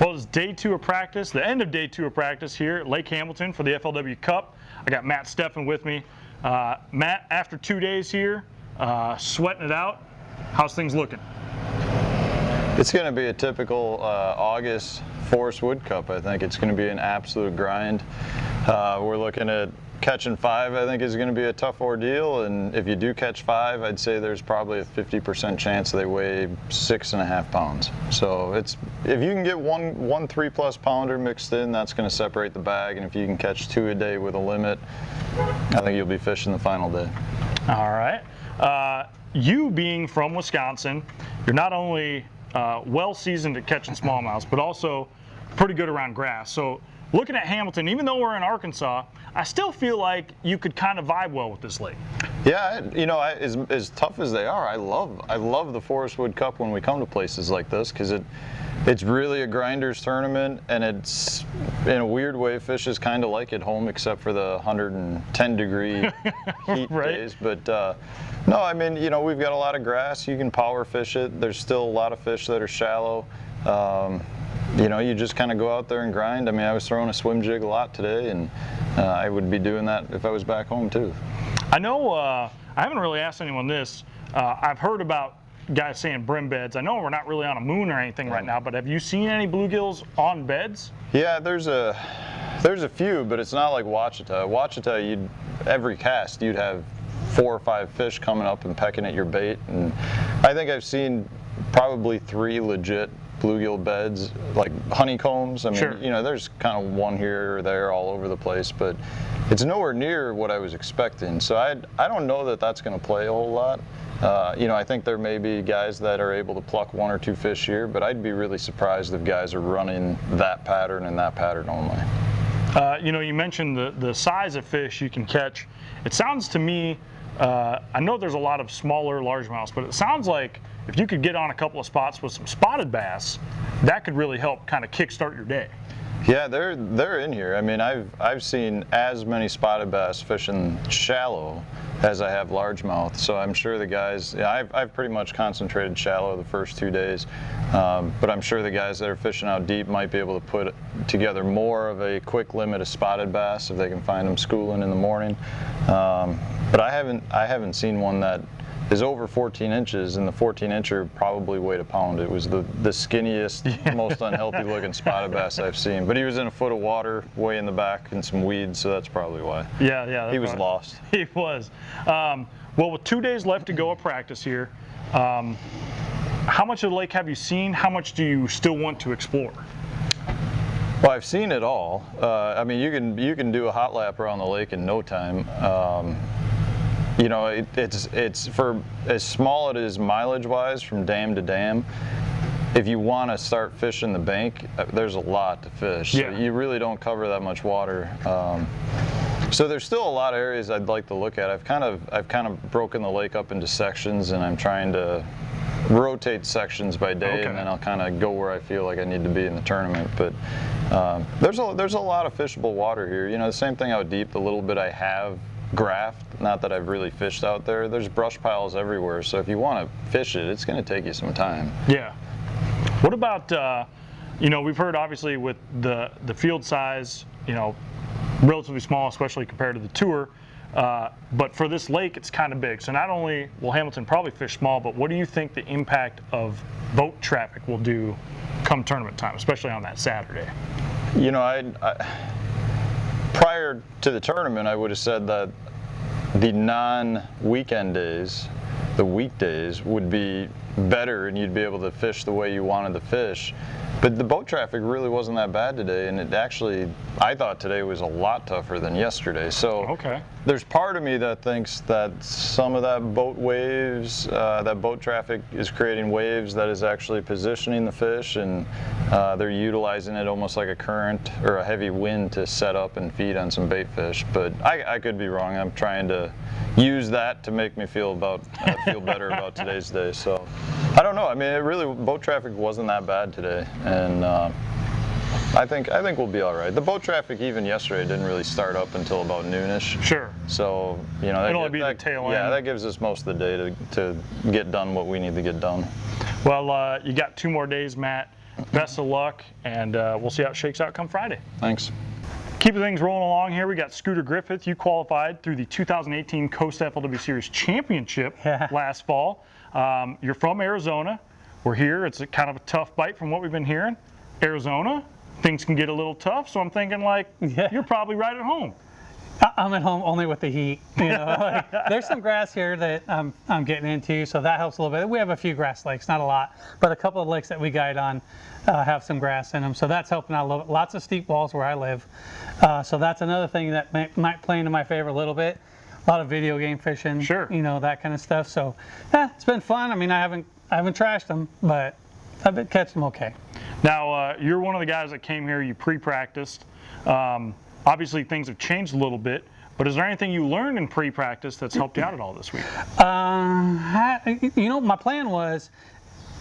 Well, it's day 2 of practice, the end of day 2 of practice here at Lake Hamilton for the FLW Cup. I got Matt Stefan with me. Matt, after 2 days here, sweating it out, how's things looking? It's going to be a typical August Forest Wood Cup. I think it's going to be an absolute grind. We're looking at catching 5, I think, is going to be a tough ordeal, and if you do catch 5, I'd say there's probably a 50% chance they weigh 6.5 pounds. So it's, if you can get one 3+ pounder mixed in, that's going to separate the bag, and if you can catch 2 a day with a limit, I think you'll be fishing the final day. All right. You being from Wisconsin, you're not only well seasoned at catching smallmouths, but also pretty good around grass. So looking at Hamilton, even though we're in Arkansas, I still feel like you could kind of vibe well with this lake. Yeah, you know, as tough as they are, I love the Forest Wood Cup when we come to places like this, because it's really a grinders tournament, and it's, in a weird way, fishes kind of like it home, except for the 110-degree heat right. days. But no, I mean, you know, we've got a lot of grass. You can power fish it. There's still a lot of fish that are shallow. You know, you just kind of go out there and grind. I mean, I was throwing a swim jig a lot today, and I would be doing that if I was back home too. I know, I haven't really asked anyone this. I've heard about guys saying brim beds. I know we're not really on a moon or anything right now, but have you seen any bluegills on beds? Yeah, there's a few, but it's not like Wachita. Wachita, every cast you'd have 4 or 5 fish coming up and pecking at your bait, and I think I've seen probably 3 legit bluegill beds, like honeycombs. I mean, sure. You know, there's kind of one here or there all over the place, but it's nowhere near what I was expecting. So I don't know that that's going to play a whole lot. You know, I think there may be guys that are able to pluck 1 or 2 fish here, but I'd be really surprised if guys are running that pattern and that pattern only. You know, you mentioned the size of fish you can catch. It sounds to me, I know there's a lot of smaller largemouths, but it sounds like if you could get on a couple of spots with some spotted bass, that could really help kind of kickstart your day. Yeah, they're in here. I mean, I've seen as many spotted bass fishing shallow as I have largemouth. So I'm sure the guys, yeah, I've pretty much concentrated shallow the first 2 days, but I'm sure the guys that are fishing out deep might be able to put together more of a quick limit of spotted bass if they can find them schooling in the morning. But I haven't seen one that is over 14 inches, and the 14-incher probably weighed a pound. It was the skinniest, most unhealthy looking spotted bass I've seen. But he was in a foot of water, way in the back, and some weeds, so that's probably why. Yeah. He was lost. He was. Well, with 2 days left to go of practice here, how much of the lake have you seen? How much do you still want to explore? Well, I've seen it all. I mean, you can do a hot lap around the lake in no time. You know, it's for as small it is mileage-wise from dam to dam. If you want to start fishing the bank, there's a lot to fish. Yeah. So you really don't cover that much water. So there's still a lot of areas I'd like to look at. I've kind of broken the lake up into sections, and I'm trying to rotate sections by day, okay. And then I'll kind of go where I feel like I need to be in the tournament. But there's a lot of fishable water here. You know, the same thing out deep. The little bit I have graphed, not that I've really fished out there, there's brush piles everywhere, so if you want to fish it, it's going to take you some time. Yeah. What about, you know, we've heard obviously with the field size, you know, relatively small, especially compared to the tour, but for this lake it's kind of big, so not only will Hamilton probably fish small, but what do you think the impact of boat traffic will do come tournament time, especially on that Saturday? You know, prior to the tournament, I would have said that the non-weekend days, the weekdays, would be better and you'd be able to fish the way you wanted to fish. But the boat traffic really wasn't that bad today, and it actually, I thought today was a lot tougher than yesterday. So okay. There's part of me that thinks that some of that boat waves, that boat traffic is creating waves that is actually positioning the fish, and they're utilizing it almost like a current or a heavy wind to set up and feed on some bait fish. But I could be wrong. I'm trying to use that to make me feel better about today's day. So I don't know. I mean, boat traffic wasn't that bad today, and I think we'll be all right. The boat traffic even yesterday didn't really start up until about noonish. Sure. So, you know, it'll be the tail end. Yeah, that gives us most of the day to get done what we need to get done. Well, you got 2 more days, Matt. Best of luck, and we'll see how it shakes out come Friday. Thanks. Keeping things rolling along here, we got Scooter Griffith. You qualified through the 2018 Coast FLW Series Championship last fall. You're from Arizona. We're here. It's kind of a tough bite from what we've been hearing. Arizona, things can get a little tough, so I'm thinking you're probably right at home. I'm at home only with the heat. There's some grass here that I'm getting into, so that helps a little bit. We have a few grass lakes, not a lot, but a couple of lakes that we guide on have some grass in them, so that's helping out a little bit. Lots of steep walls where I live, so that's another thing that might play into my favor a little bit. A lot of video game fishing, sure, that kind of stuff. So it's been fun. I mean, I haven't trashed them, but I've been catching them okay. Now you're one of the guys that came here. You pre-practiced. Obviously, things have changed a little bit, but is there anything you learned in pre-practice that's helped you out at all this week? My plan was,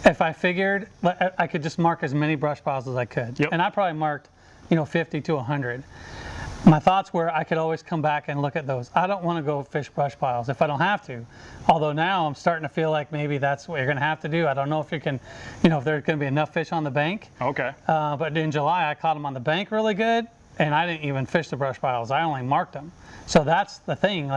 if I figured I could just mark as many brush piles as I could, and I probably marked, 50 to 100. My thoughts were I could always come back and look at those. I don't want to go fish brush piles if I don't have to. Although now I'm starting to feel like maybe that's what you're going to have to do. I don't know if you can, if there's going to be enough fish on the bank. Okay. But in July, I caught them on the bank really good. And I didn't even fish the brush piles. I only marked them. So that's the thing.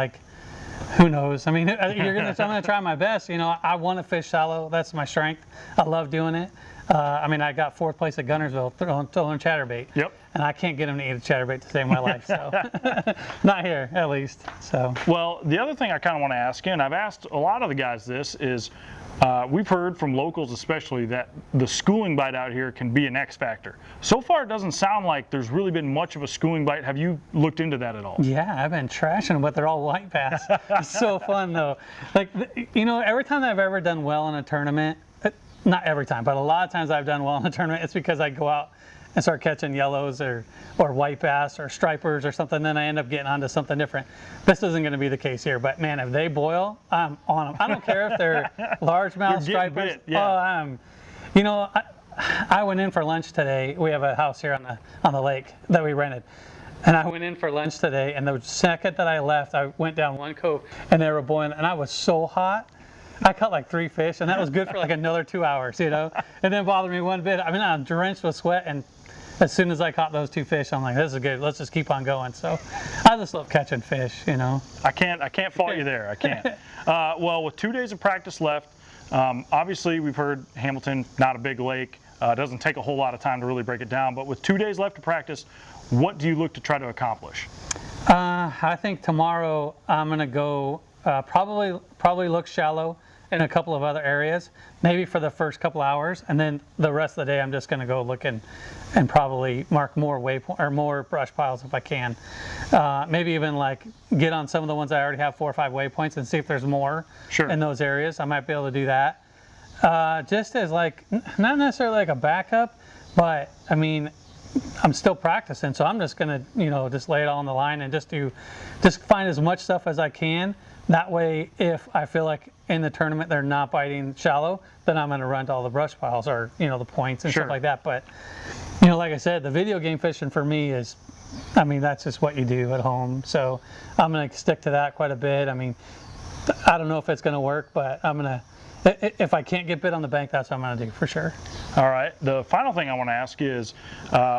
Who knows? I mean, I'm gonna try my best. I want to fish shallow. That's my strength. I love doing it. I got 4th place at Gunnersville throwing chatterbait. Yep. And I can't get them to eat a chatterbait to save my life. So not here, at least. So. Well, the other thing I kind of want to ask you, and I've asked a lot of the guys this, is we've heard from locals especially that the schooling bite out here can be an X factor. So far, it doesn't sound like there's really been much of a schooling bite. Have you looked into that at all? Yeah, I've been trashing them, but they're all white bass. It's so fun though. Every time I've ever done well in a tournament, not every time, but a lot of times I've done well in a tournament, it's because I go out and start catching yellows or white bass or stripers or something, then I end up getting onto something different. This isn't going to be the case here, but man, if they boil, I'm on them. I don't care if they're largemouth stripers. Bit, yeah. I went in for lunch today. We have a house here on the lake that we rented. And I went in for lunch today, and the second that I left, I went down one cove, and they were boiling, and I was so hot. I caught 3 fish, and that was good for another 2 hours, It didn't bother me one bit. I'm drenched with sweat, and as soon as I caught those 2 fish, I'm like, this is good. Let's just keep on going. So I just love catching fish, I can't fault you there. I can't. Well, with 2 days of practice left, obviously we've heard Hamilton, not a big lake. It doesn't take a whole lot of time to really break it down. But with 2 days left to practice, what do you look to try to accomplish? I think tomorrow I'm going to go probably look shallow in a couple of other areas, maybe for the first couple hours, and then the rest of the day I'm just going to go look and probably mark more more brush piles if I can. Maybe even get on some of the ones I already have 4 or 5 waypoints and see if there's more in those areas. I might be able to do that. Just as not necessarily a backup, but I'm still practicing, so I'm just gonna just lay it all on the line and just find as much stuff as I can. That way, if I feel like in the tournament they're not biting shallow, then I'm going to run to all the brush piles or the points and stuff like that. But like I said, the video game fishing for me is, that's just what you do at home. So I'm going to stick to that quite a bit. I don't know if it's going to work, but if I can't get bit on the bank, that's what I'm going to do for sure. All right. The final thing I want to ask you is,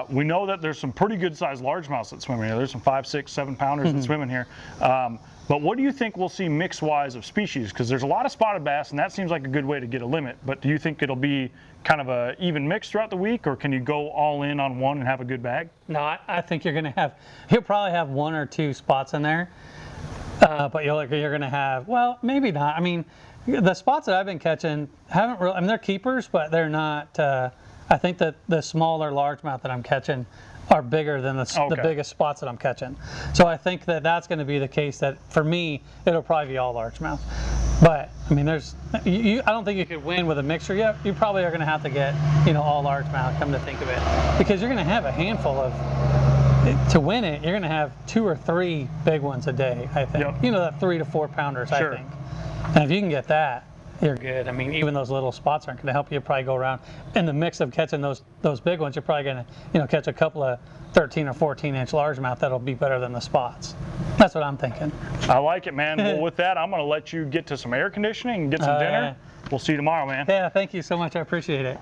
we know that there's some pretty good sized largemouths that swim here. There's some 5, 6, 7 pounders that swim in here. But what do you think we'll see mix-wise of species? Because there's a lot of spotted bass, and that seems like a good way to get a limit. But do you think it'll be kind of a even mix throughout the week, or can you go all in on one and have a good bag? No, I think you'll probably have 1 or 2 spots in there. But you're going to have, well, maybe not. The spots that I've been catching haven't really, they're keepers, but they're not, I think that the smaller largemouth that I'm catching are bigger than the biggest spots that I'm catching. So I think that that's going to be the case, that for me, it'll probably be all largemouth. But, I don't think you could win with a mixture yet. You probably are going to have to get, all largemouth, come to think of it. Because you're going to have a handful to win it, you're going to have 2 or 3 big ones a day, I think. Yep. The 3 to 4 pounders, I think. And if you can get that, you're good. Even those little spots aren't going to help you probably go around. In the mix of catching those big ones, you're probably going to catch a couple of 13 or 14-inch largemouth that'll be better than the spots. That's what I'm thinking. I like it, man. Well, with that, I'm going to let you get to some air conditioning and get some dinner. We'll see you tomorrow, man. Yeah, thank you so much. I appreciate it.